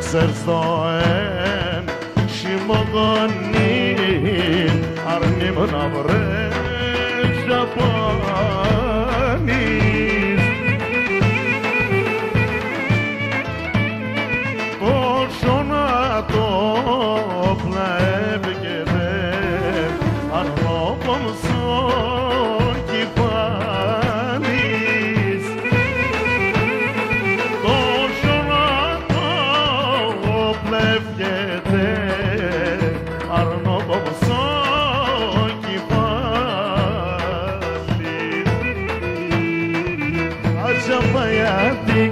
ξέρεις το χειμωγονί αρνή μου να βρες Ζαπώνης. Όσο να το πλεύγεται αρνόπομσο κυφάνης, τόσο να το πλεύγεται αρνόπομσο κυφάνης. Αζαπαγιάτη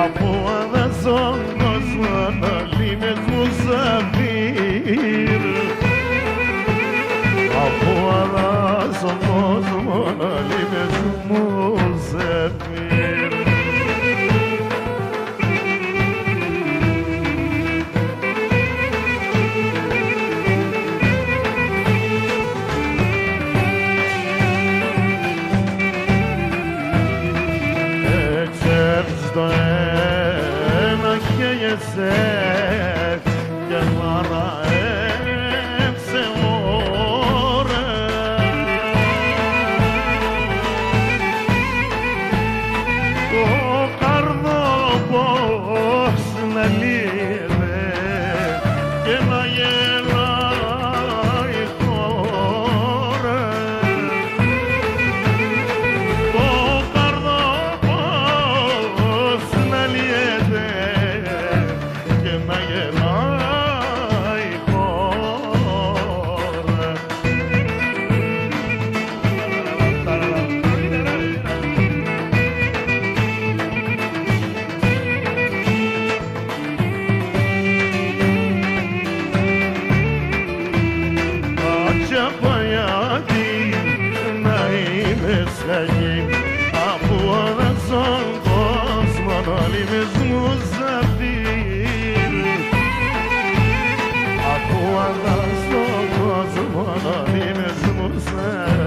αφού αδαζόν κόσμον λίμες μου ζαβίρ, αφού αδαζόν κόσμον λίμες μου ζαβίρ. Ξέρεις το καίγεσαι και παραέψε ώρα. Το καρδό πως να λύνε και να γελάει χώρα. Το καρδό πως να λύνε και να γελάει χώρα. Ατσαπαγιάτη να είμαι σαγή, αφού αδαζόν κόσμον λίμες μου ζαβίρ, αφού αδαζόν κόσμον λίμες μου ζαβίρ.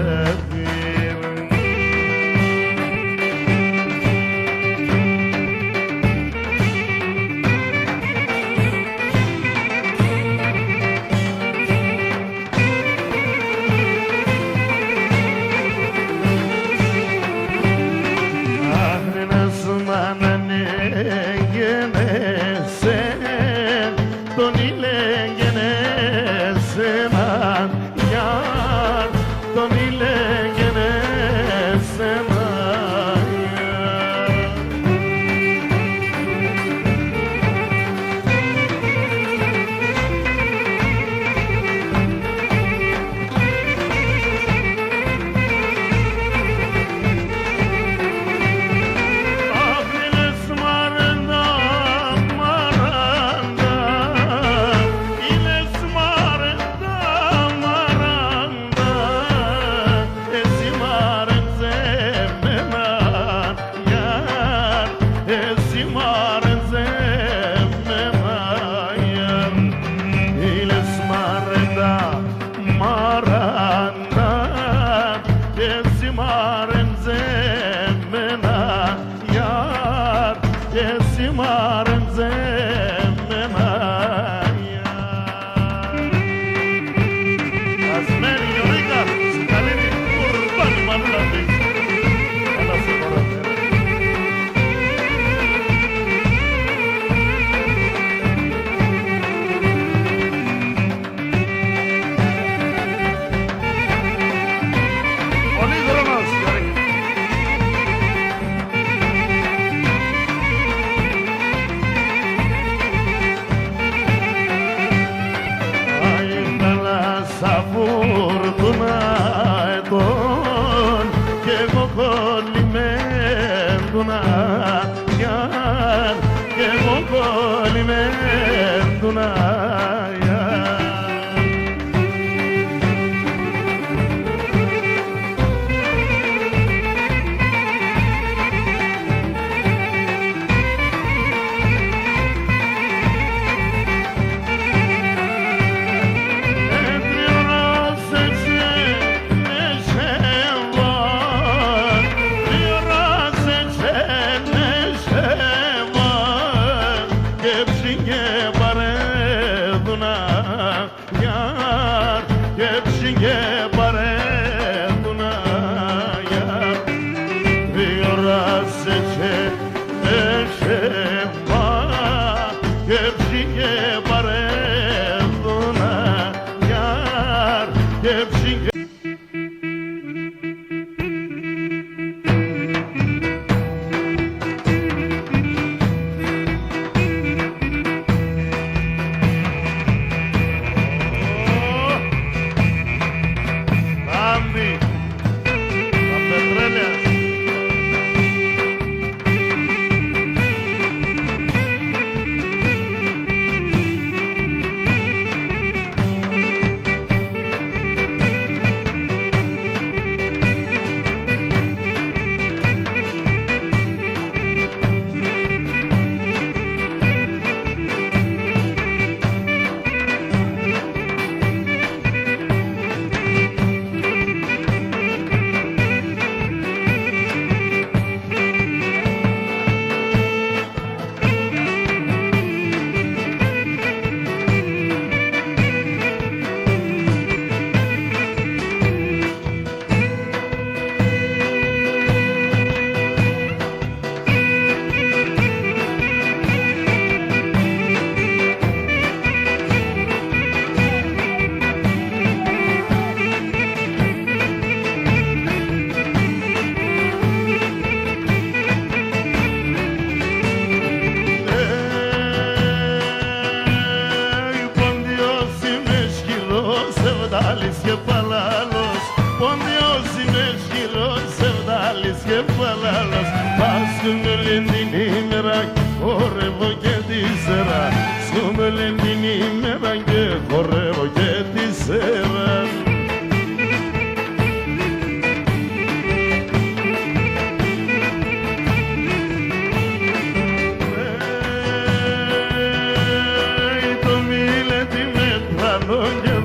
Σκυλός είμαι σκυλός, σεβδάλης και παλάλος. Πάσκουμε λένε την ημέρα και χορεύω και τη σέρα. Σκούμε λένε την ημέρα και χορεύω και τη σέρα.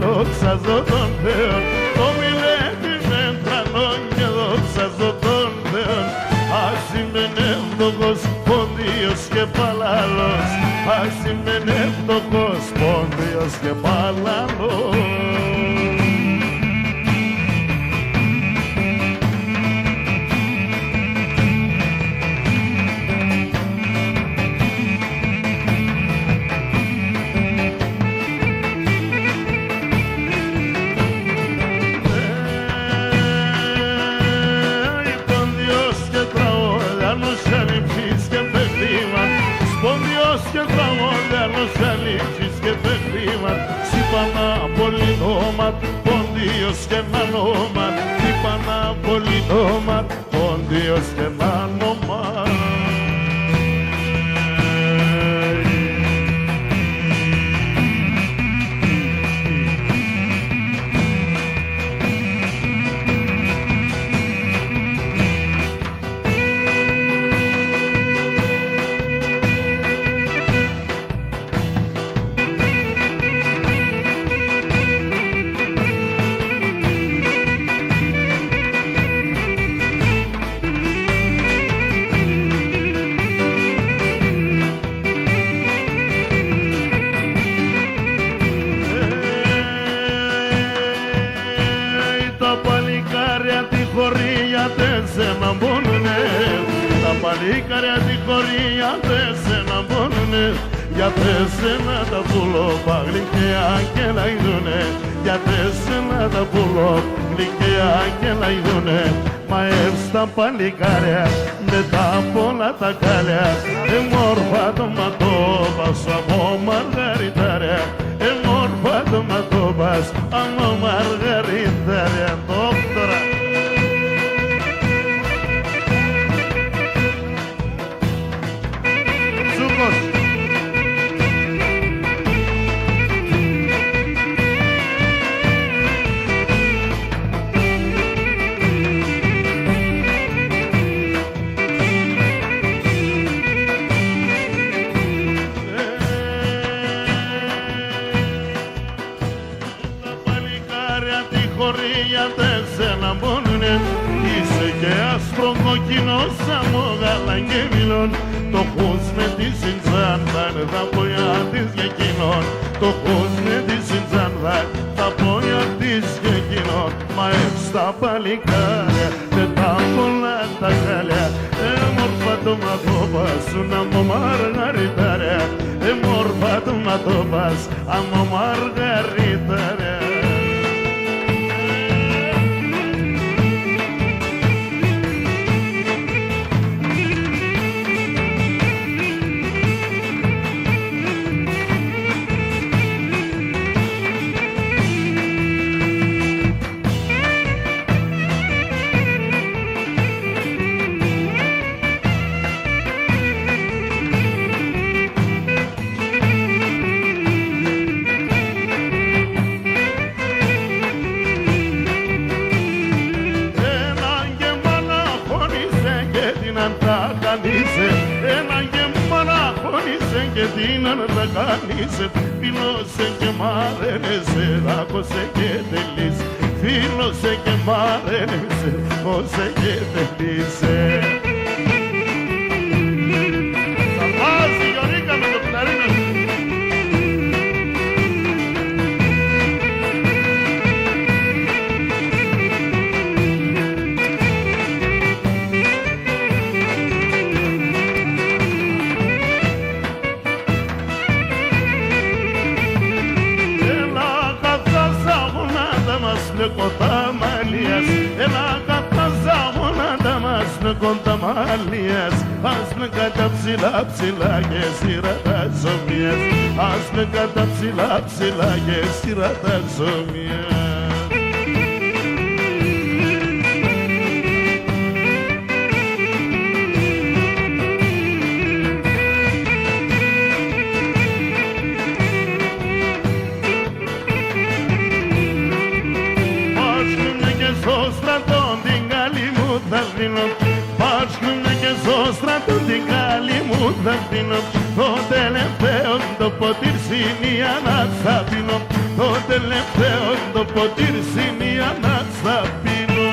Δόξαζω τον Θεόν, το μιλέτη με τρανόν και δόξαζω τον Θεόν. Ας είμαι εύδοχος, πόντιος και παλάλος. Ας είμαι εύδοχος, πόντιος και παλάλος. Πόντιος και ένα όνομα, είπα να πολύ όνομα, πόντιος και ένα όνομα. Τα παλίκαρια τη χωρία τέσσερα μπονουνε. Για τέσσερα τα πουλόπα γλυκαία και λαϊδούνε. Για τέσσερα τα πουλόπα και λαϊδούνε. Μα εύστα παλικάρια με τα πολλά τα κάλια. Εμόρφα το ματώπας από μαργαριτάρια. Εμόρφα το ματώπας από μαργαριτάρια. Δόκτωρα είσαι και άσπρο κόκκινο σαν μογάλα και μιλών. Το χούς με τη συντζάνδα θα πω για της για εκείνον. Το χούς με τη συντζάνδα θα πω για της για εκείνον. Μα εύστα παλικάρια με τα πολλά τα χάλια. Εμόρφα το ματώπας σου να μου μαργαριτάρια. Εμόρφα το ματώπας αμο μαργαριτάρια. Φίλωσε και μάρενεσαι, άκωσε και τελείς. Φίλωσε και μάρενεσαι, άκωσε και τελείς. Σαρπάζει η Γιωρίκα με το κλαρίνο. Έλα κατά ζαγονάτα μας με κονταμάλιας. Ας με κατά ψηλά ψηλά και σειρά τα ζωμιάς. Ας με κατά ψηλά ψηλά και σειρά τα ζωμιάς. δίνω. Πάσχουνε και στο στρατό την καλή μου θα δίνω. Το τελευταίο το ποτήρι σινία να θα πίνω. Το τελευταίο το ποτήρι σινία να θα πίνω.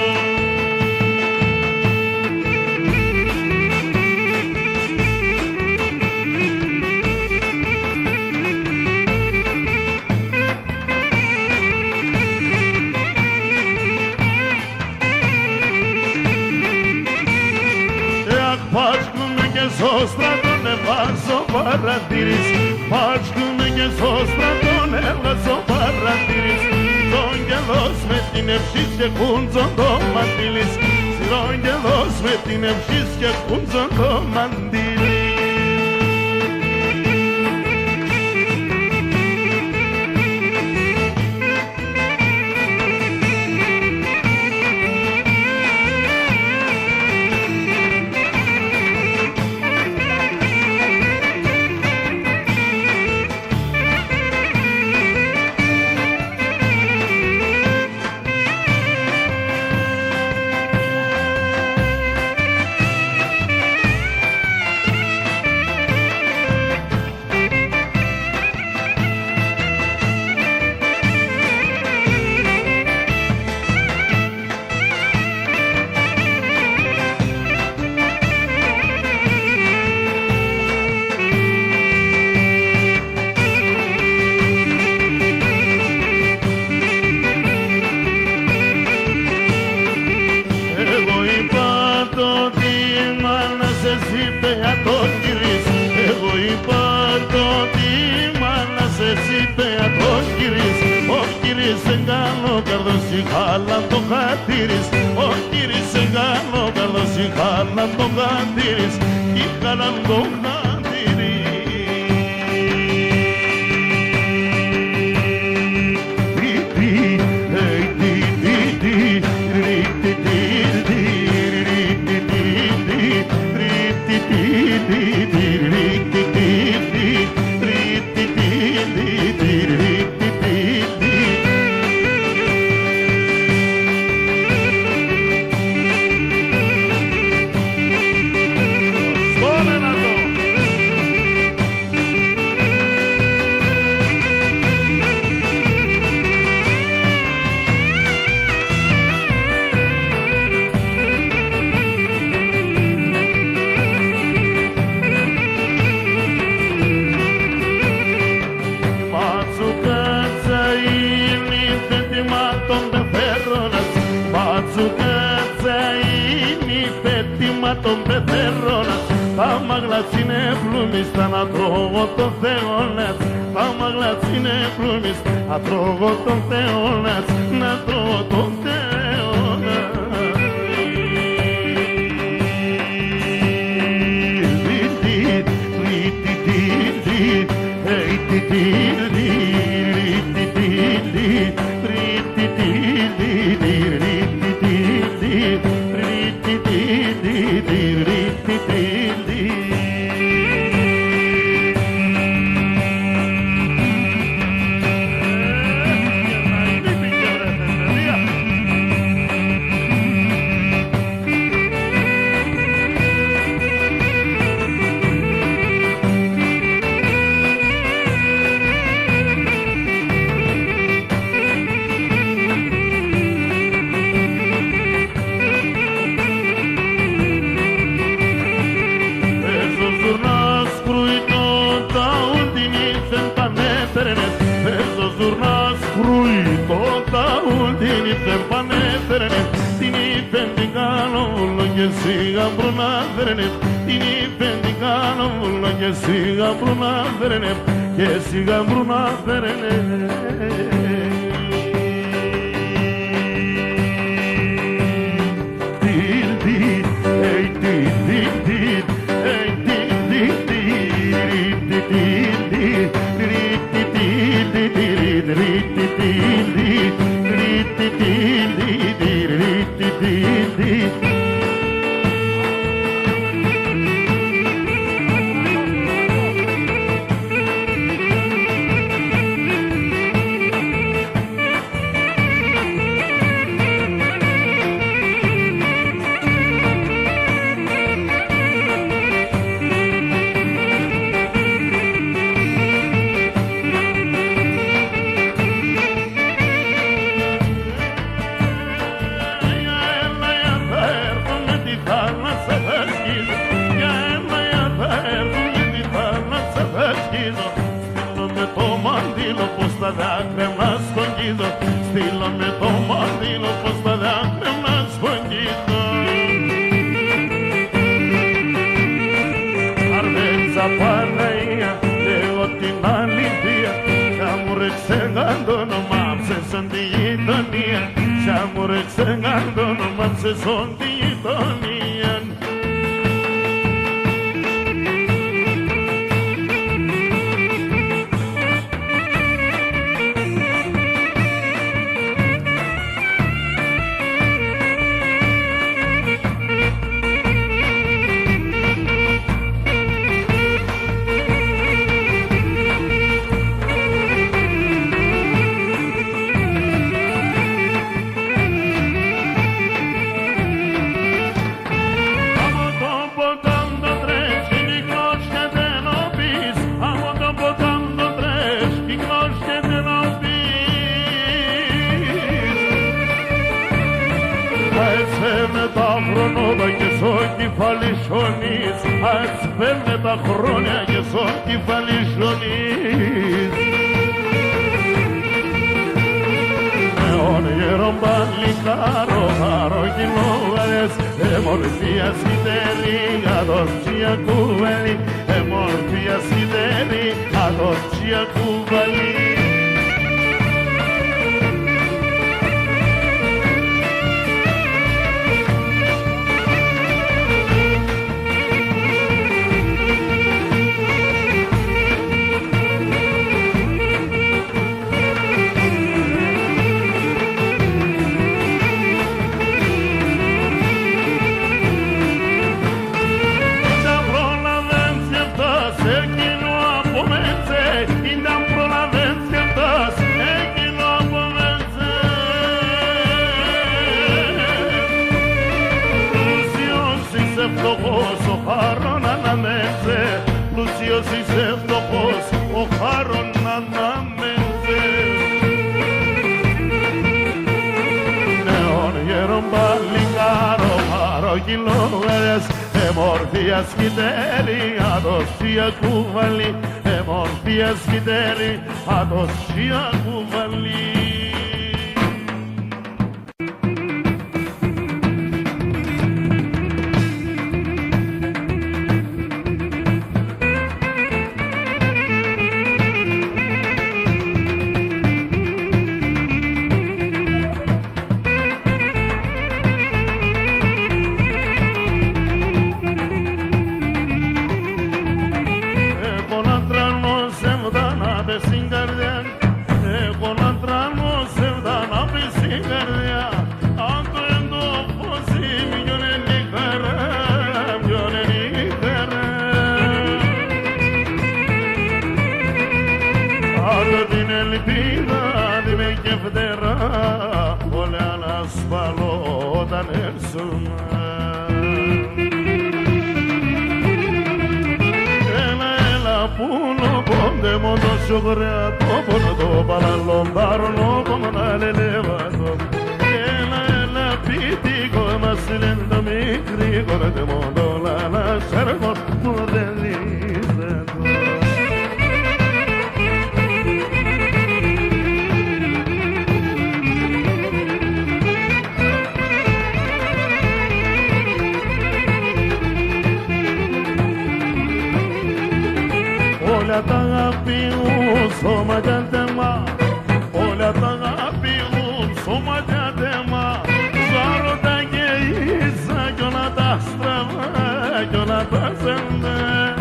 Στο στρατό έβαζω παρατήρης. Πάσχουνε και στο στρατό έβαζω παρατήρης. Στρόγγελος με την ευχής και κούντζον το μαντήλης. Στρόγγελος με την ευχής και κούντζον το μαντήλης. Χάλα το χατήρις, ο κύρις εγγάνω καλός η χάλα το χατήρις, η χάλα το τον πεθερώνας, τα μαγλατσίνε πλούμις, τα να τρώγω τον θεώνας, τα μαγλατσίνε πλούμις, να τρώγω τον θεώνας, να τρώγω τον θεώνας. Siga bruna verene, tini pendicano, mulla che siga bruna verene, che siga bruna verene. το μαντήλο πως τα δάκρυα να σκογγίζω. Στείλω με το μαντήλο πως τα δάκρυα να σκογγίζω. Αρβέτσα Παναία, λέω την αλήθεια, θα μου ρίξε γαντώνο, μάψεσον τη γειτονία. Θα μου ρίξε γαντώνο, μάψεσον τη γειτονία. Ας παίρνε τα χρόνια και σ' ό,τι φαλισσονείς. Με όνειρο παλικάρο χαροκοινόβαρες, εμορφία σιδερή, αδόξια κουβαλή, εμορφία σιδερή, αδόξια κουβαλή. Πλούσιος είσαι φτωχός, ο χάρον ανάμεσε. Νεόν γερον παλικάρο, χαροκυλόβαρες, εμορφία σκητέρη, αδοσία κουβαλή, εμορφία σκητέρη, αδοσία κουβαλή. Όλα τα αγαπιούν σώμα και τέμα, όλα τα αγαπιούν σώμα και τέμα. Ζάρωτα και ίσα κι όλα τα στραβά κι όλα τα ζεντέ.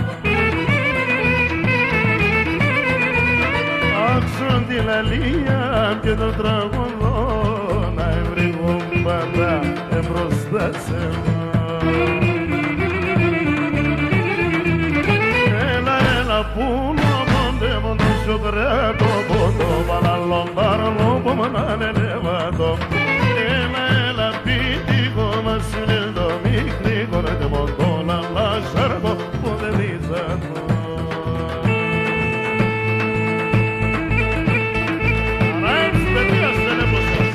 Άξον τη λαλία και το τραγωδό να ευρυγούν πάντα εμπροστά σε που να μοντεύω το σιωδρέτο πόντο παραλόμπαρλο που μ' ανελεύατο. Έλα πίτικο μας είναι το μικρή κορέτε μοντόλα λάσαρπο που δεν δίζατο. Ράιξ παιδιά στέλνε σας.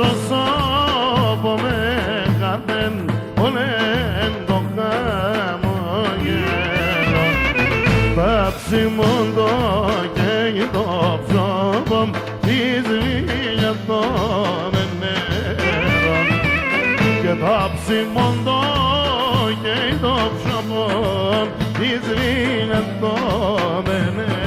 πρόσωπο με χαρτέν όλεν το χαμόγελο τα ψημόντο και το ψώπο της βίλιας το μενέρο και τα ψημόντο και το ψώπο της βίλιας το μενέρο.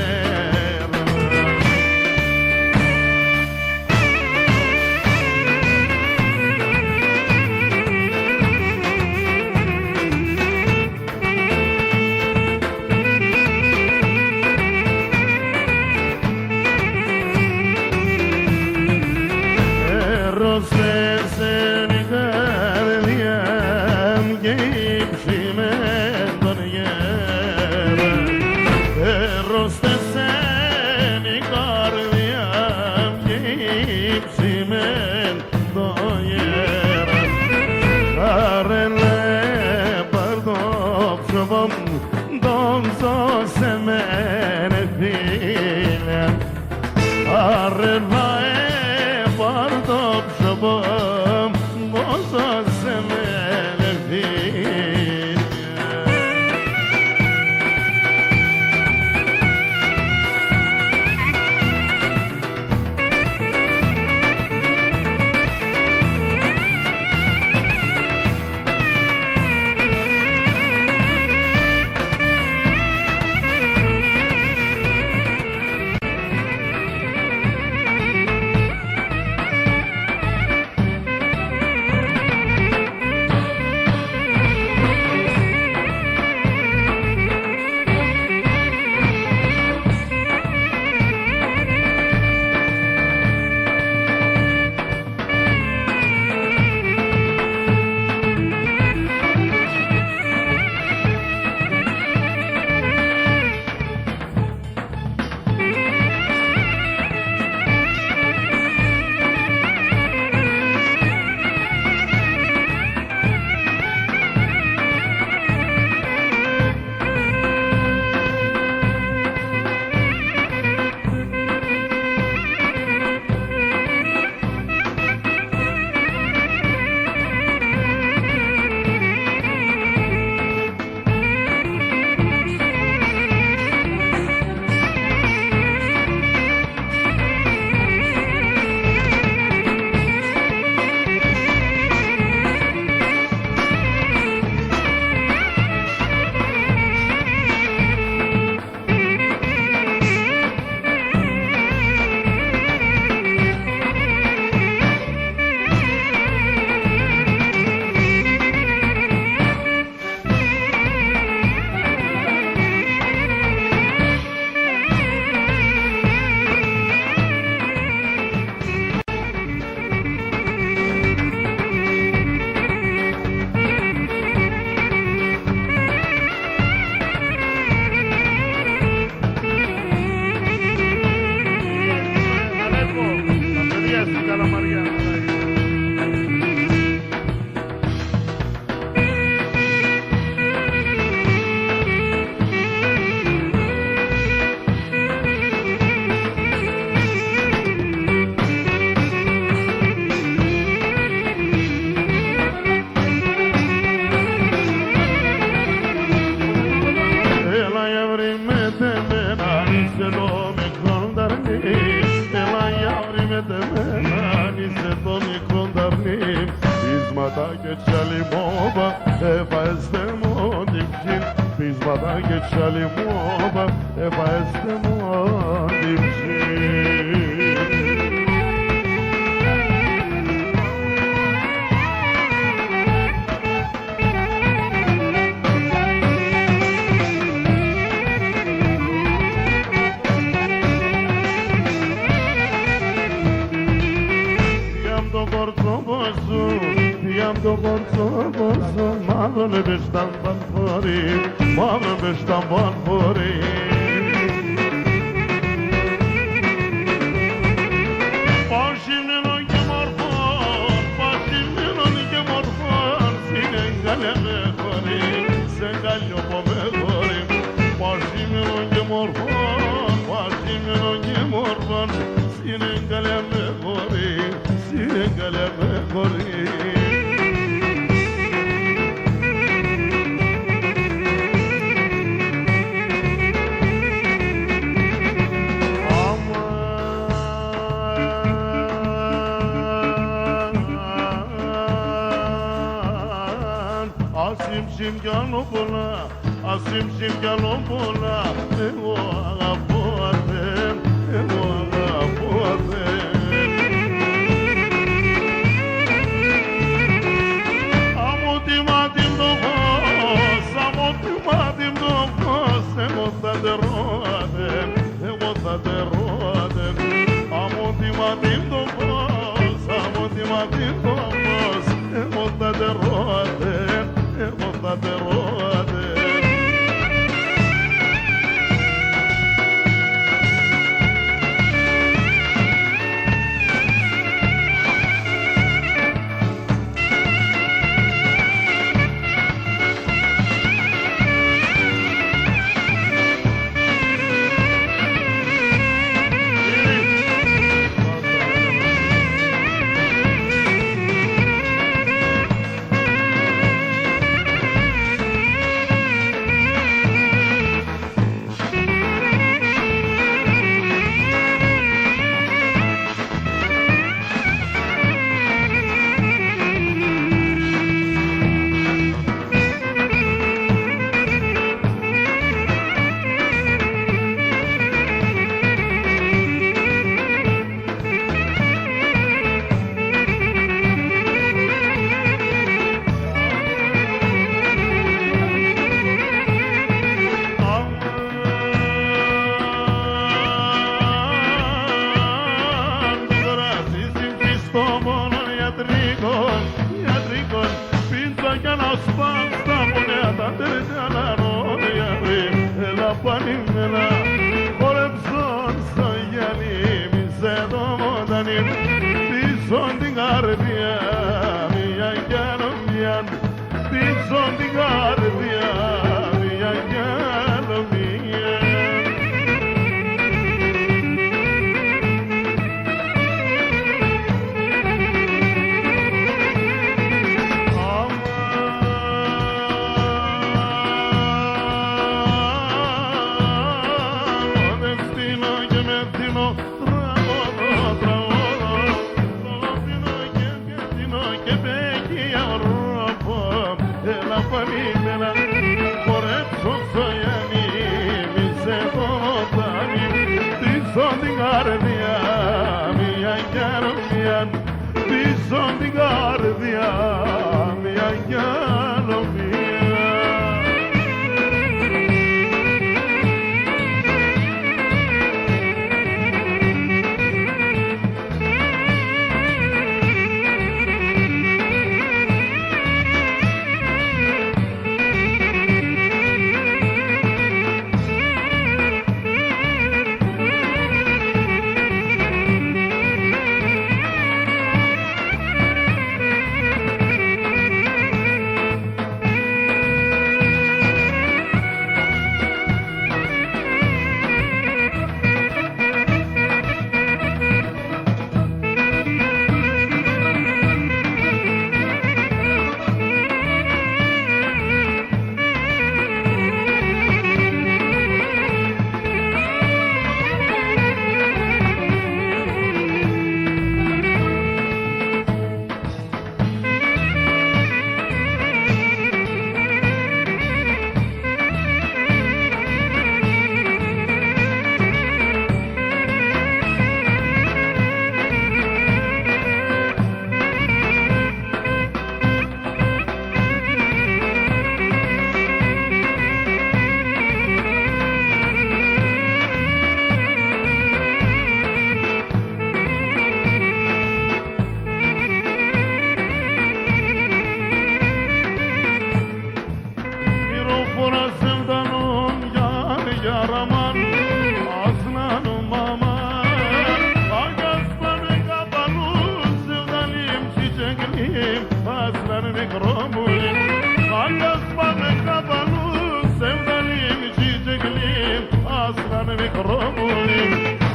αγκαλιά με χωρεί. Ασύμψιμ κι άλλο πολλά, ασύμψιμ κι άλλο πολλά, εγώ αγαπώ αδέμ, εγώ αγαπώ αδέμ. Αμότιμα την το φως, αμότιμα την το φως, εγώ θα τερώ αδέμ, εγώ θα τερώ αδέμ. Αμότιμα την το φως, αμότιμα την το φως, εγώ θα τερώ αδέμ, εγώ θα τερώ αδέμ.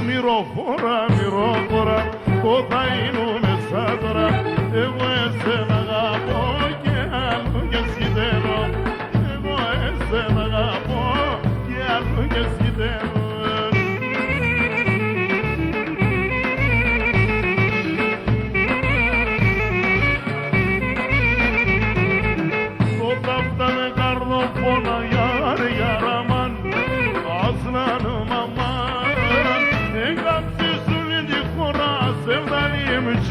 Μυροφόρα, μυροφόρα, πότε θα είναι μέσα τώρα.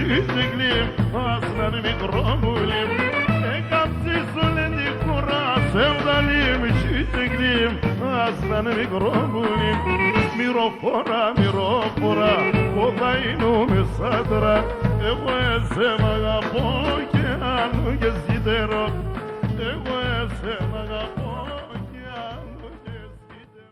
çiziklim aslan mikrobulüm kapsız oledi kura sevdalim çiziklim aslan mikrobulüm mirofora kodaynu misadra egoese magapoke anu gesidero egoese magapoke anu gesidero.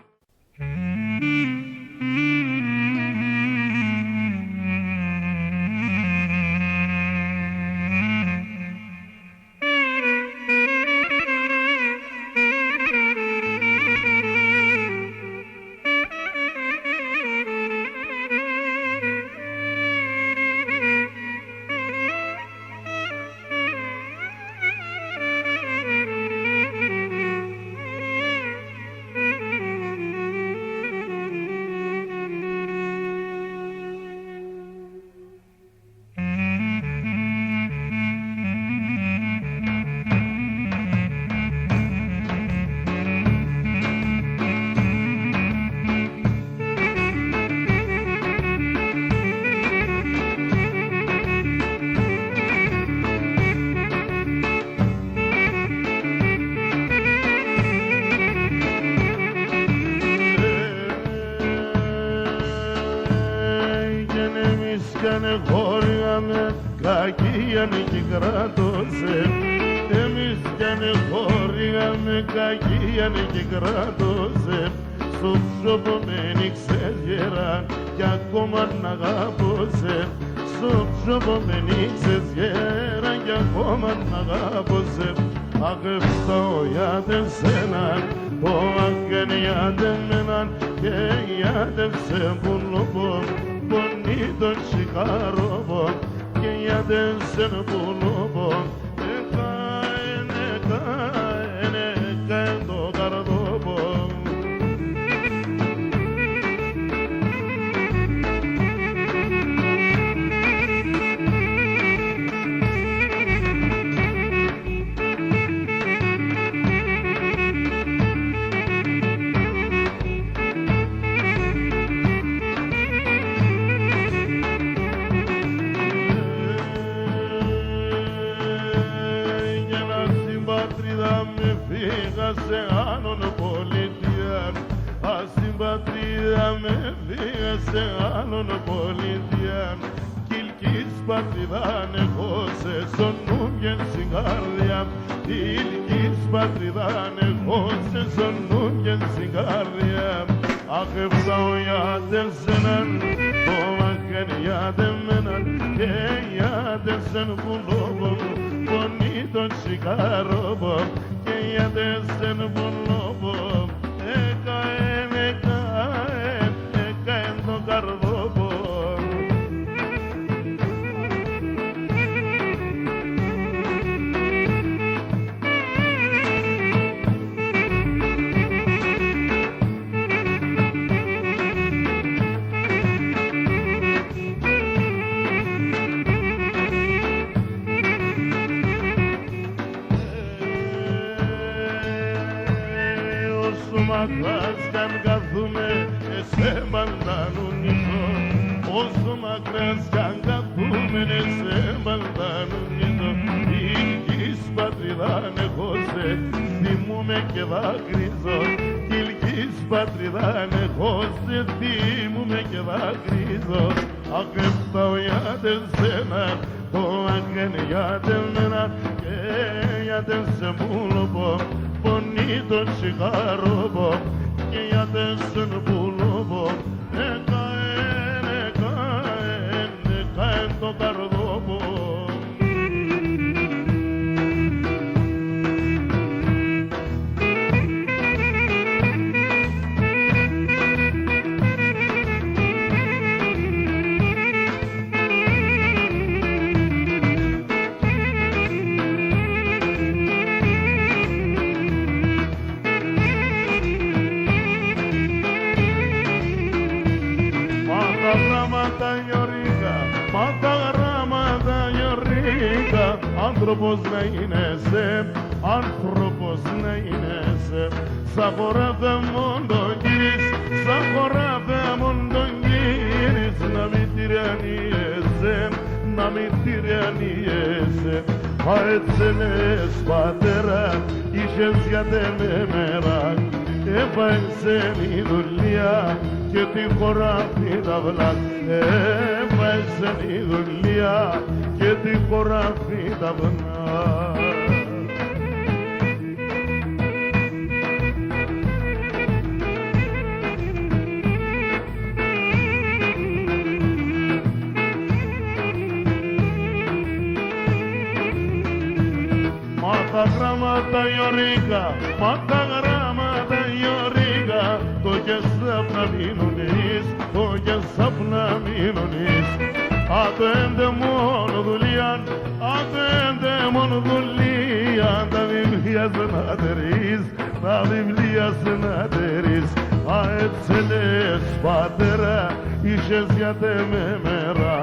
Εμείς χωρίγαμε κακίαν και κράτωσε Εμείς χωρίγαμε κακίαν και κράτωσε Στο ψώπο με νίξες γεράν κι ακόμα να αγάπωσε Στο ψώπο με νίξες γεράν κι ακόμα να αγάπωσε Αγεύσταω για σέναν ο αγγενιάτεν μεναν και γιάτευσε πουλοπό bonito chicarobo que ya densen bulobo endo gardobo σε άλλον πολιτεία ασυμπατρίδα με φύγα σε άλλον πολιτεία κι ηλκής πατριδάν έχω σε σονούμγεν στην καρδιά κι ηλκής πατριδάν έχω σε σονούμγεν στην καρδιά αχεύσαω γιάτεν σέναν το μαχεν γιάτεν μέναν και γιάτεν σεν πουλόβον bonito chicarobo que ya desde un lobo caen no gardobo μακράς κι αν καθούμε σε μαντάνουν ηθό όσο μακράς κι αν καθούμε σε μαντάνουν ηθό ηλκής πατριδάν έχω σε θυμούμε και δάκρυζω ηλκής πατριδάν έχω σε θυμούμε και δάκρυζω ακρέψαω γιάτεν σένα το αγγεν γιάτεν μένα και γιάτεν σε μούλοπο bonito chicarobo que ya desde bulobo caen to gardobo άνθρωπος να είναι σε, άνθρωπος να είναι σε. Σαν χώρα μον τον γύρις, σαν χώρα μον τον γύρις, να μην τυραννιέσαι, να μη τυραννιέσαι. Μα έτσι λες πατέρα, είχες γιατί με μέρα. Έβαζε η δουλειά και τη χωράφι τα βλάκ. Έβαζε η δουλειά και τη χωράφι τα βλάκ. Μα τα γράμματα γιορίγα, μα τα γράμματα γιορίγα, το και σαπ' να μείνονεις, το και σαπ' να μείνονεις. Ατέντε μόνο δουλειά, ατέντε μόνο δουλειά, τα βιβλία σε να τερείς, τα βιβλία σε να τερείς. Α, έτσι λες πατέρα, είχες γιατί με μέρα.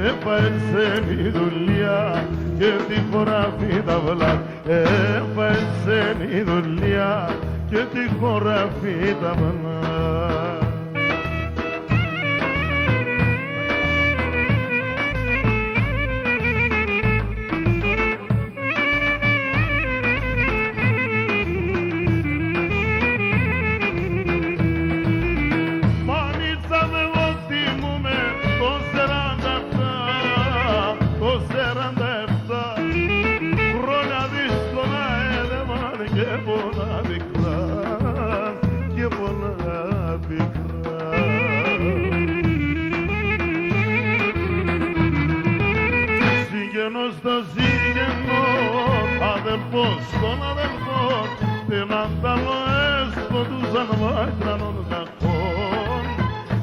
Έφασε η δουλειά και τη χωράφι τα βλάκ. Έφασε η δουλειά και τη χωράφι τα βλάκ. Αδελφός των αδελφών, την αντάλλο έσκοτουσαν βάιτρανον κακόν,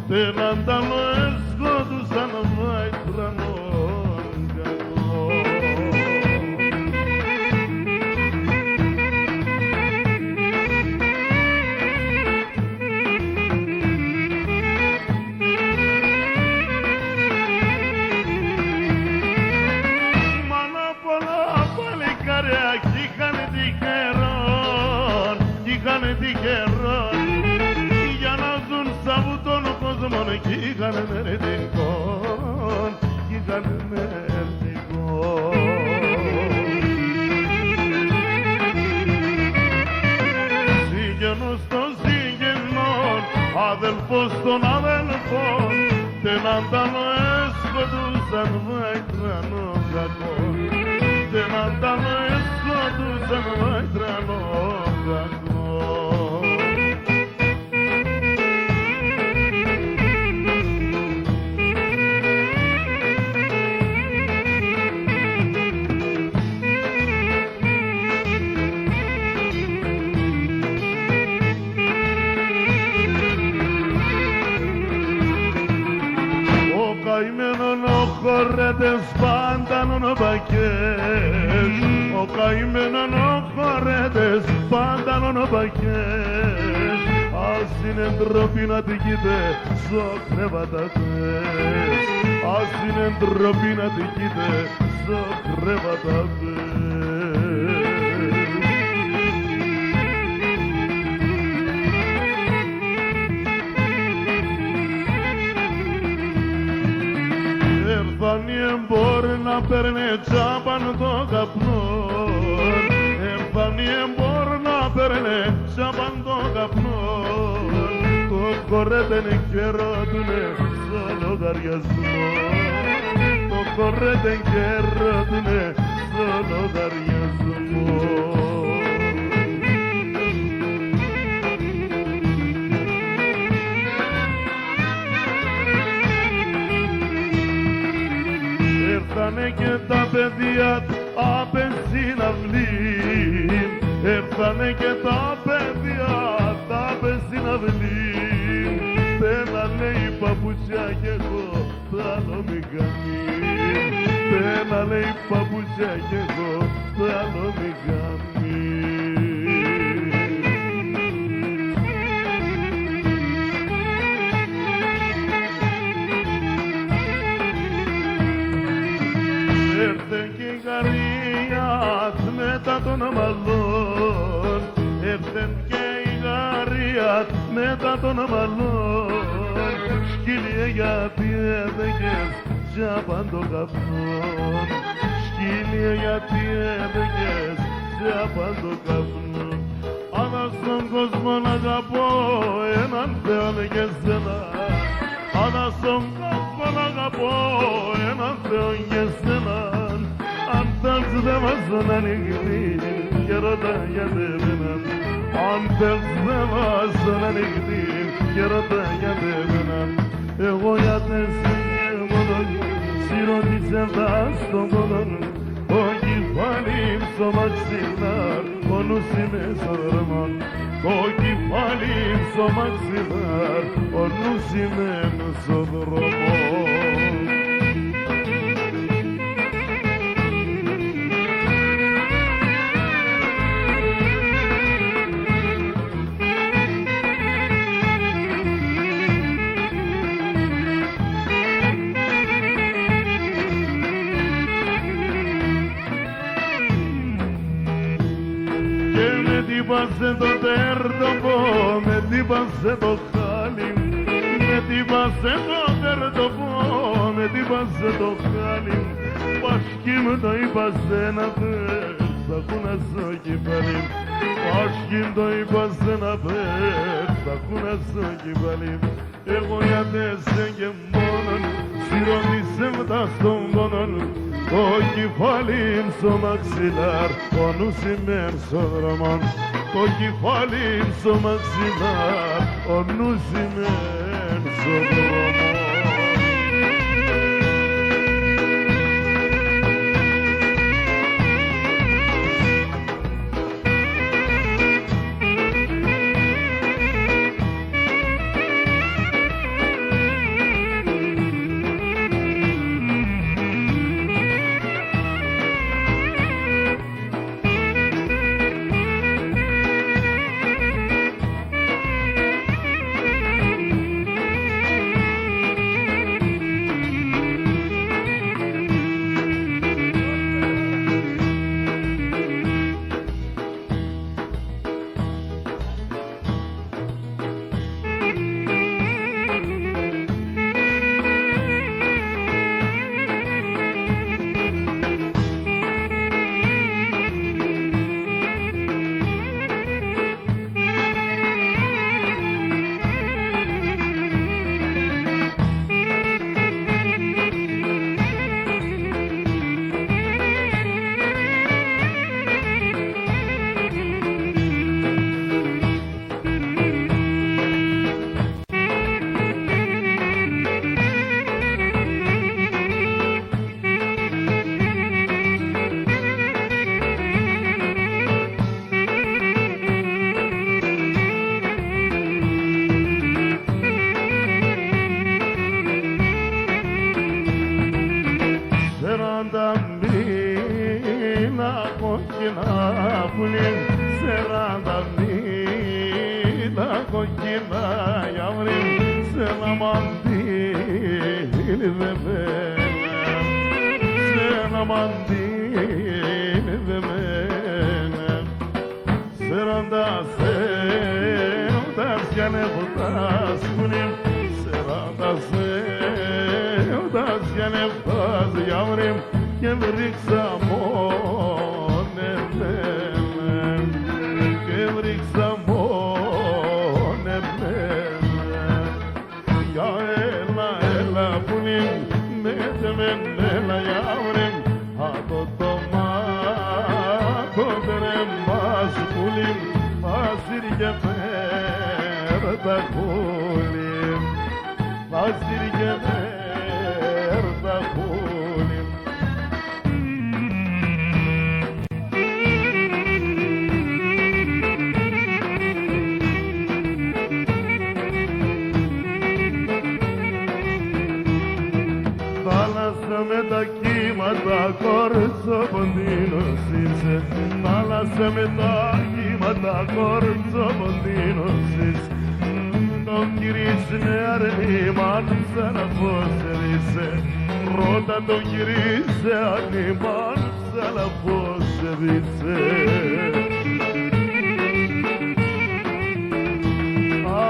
την αντάλλο έσκοτουσαν βάιτρανον κακόν. Μάνα πολλά παλικάρια κι είχαν τυχερόν για να ζουν σ' αυτόν τον κόσμο κι είχαν ενεργικόν, κι είχαν ενεργικόν. Συγγενός των συγγενών, αδελφός των αδελφών, την αντάλλο έσκοτουσαν βάιτρανον κακόν, την αντάλλο έσκοτουσαν βάιτρανον κακόν. Καημένον ο χορέτες πάντανον ο πακές, ο καημένον ο χορέτες πάντανον ο πακές. Ας είναι ντροπή να τυχείτε στο κρεβαταπές, ας είναι ντροπή να τυχείτε στο κρεβαταπές. Έρθαν οι εμπόροι να παίρνε τσάμπαν το καπνό, έρθαν οι εμπόροι να παίρνε τσάμπαν το καπνό. Το χορέτεν και ρώτουνε στο λογαριασμό, το χορέτεν και ρώτουνε στο λογαριασμό. Έρθανε και τα παιδιά απ' συναυλή, έρθανε και τα παιδιά απ' συναυλή. Πένα λέει παπούτσια κι εγώ τ' άλλο μη κάνει, πένα λέει παπούτσια κι εγώ τ' άλλο μη κάνει. Έρθε και η Γαρία μετά των αμαλών, έρθε και η Γαρία μετά των αμαλών. Σκύλιε γιατί έδεκες τζάπαν το καπνό. Σκύλια γιατί έλεγες τζάπαν το καπνό. Αλλά στον κόσμο να αγαπώ έναν Θεό και σένα. Αλλά στον κόσμο να αγαπώ έναν Θεό και σένα. Αν θέλεις δεν βάζω να νυχτεί και ρώτα γιατί εμένα. Αν θέλεις δεν βάζω να νυχτεί και ρώτα γιατί εμένα. Εγώ για τέσσερις μόνον σιρώτησε τα στον κόδον. Το κεφάλι στο μαξιλάρ, ο νους είναι στο δρόμο. Το κεφάλι στο μαξιλάρ, ο νους είναι στο δρόμο. Τύπασε το τέρτοπο, με τύπασε το χάλι. Με τύπασε το τέρτοπο, με τύπασε το χάλι. Πάσχη μου το είπασε να πες, θα κουνάσω κεφάλι. Πάσχη μου το είπασε να πες, θα κουνάσω κεφάλι. Εγώ γιατί σε και μόνον, σιρώτησε μετά στον πόνον. Το κεφάλι στο μαξιλάρ, ο νους είμαι στο δρόμο. Το κεφάλι στο μαξιλάρ, ο νους είμαι στο δρόμο.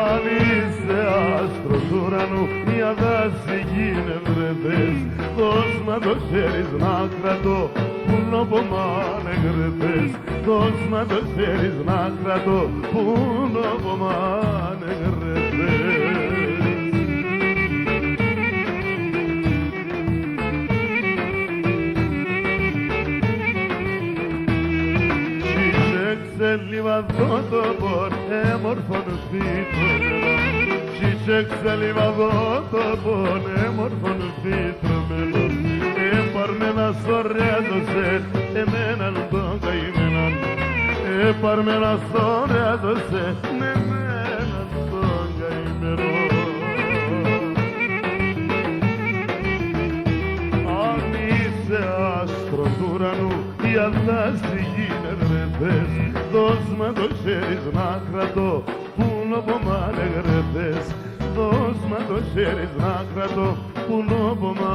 Άνοιξε άστρο του ουρανού, η αδάση γίνε βρεδές. Το με το χέρι να κρατώ που νόπο μ' ανεγρεθές. Δώσ' με το χέρι να κρατώ που νόπο μ' ανεγρεθές. Ξελιβαδό το πον έμορφον φύτρομενο. Σίσε ξελιβαδό το πον έμορφον φύτρομενο. Επαρμένα στο ρέδωσε εμέναν τον καημέναν. Επαρμένα στο ρέδωσε εμέναν τον καημένον. Αν είσαι άστρο του ουρανού η αλλάζει γίνεται. Δώσ' με το χέρι να κρατώ που νόπο μ' ανεγρεθές. Δώσ' με το χέρι να κρατώ που νόπο μ'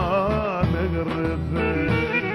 ανεγρεθές.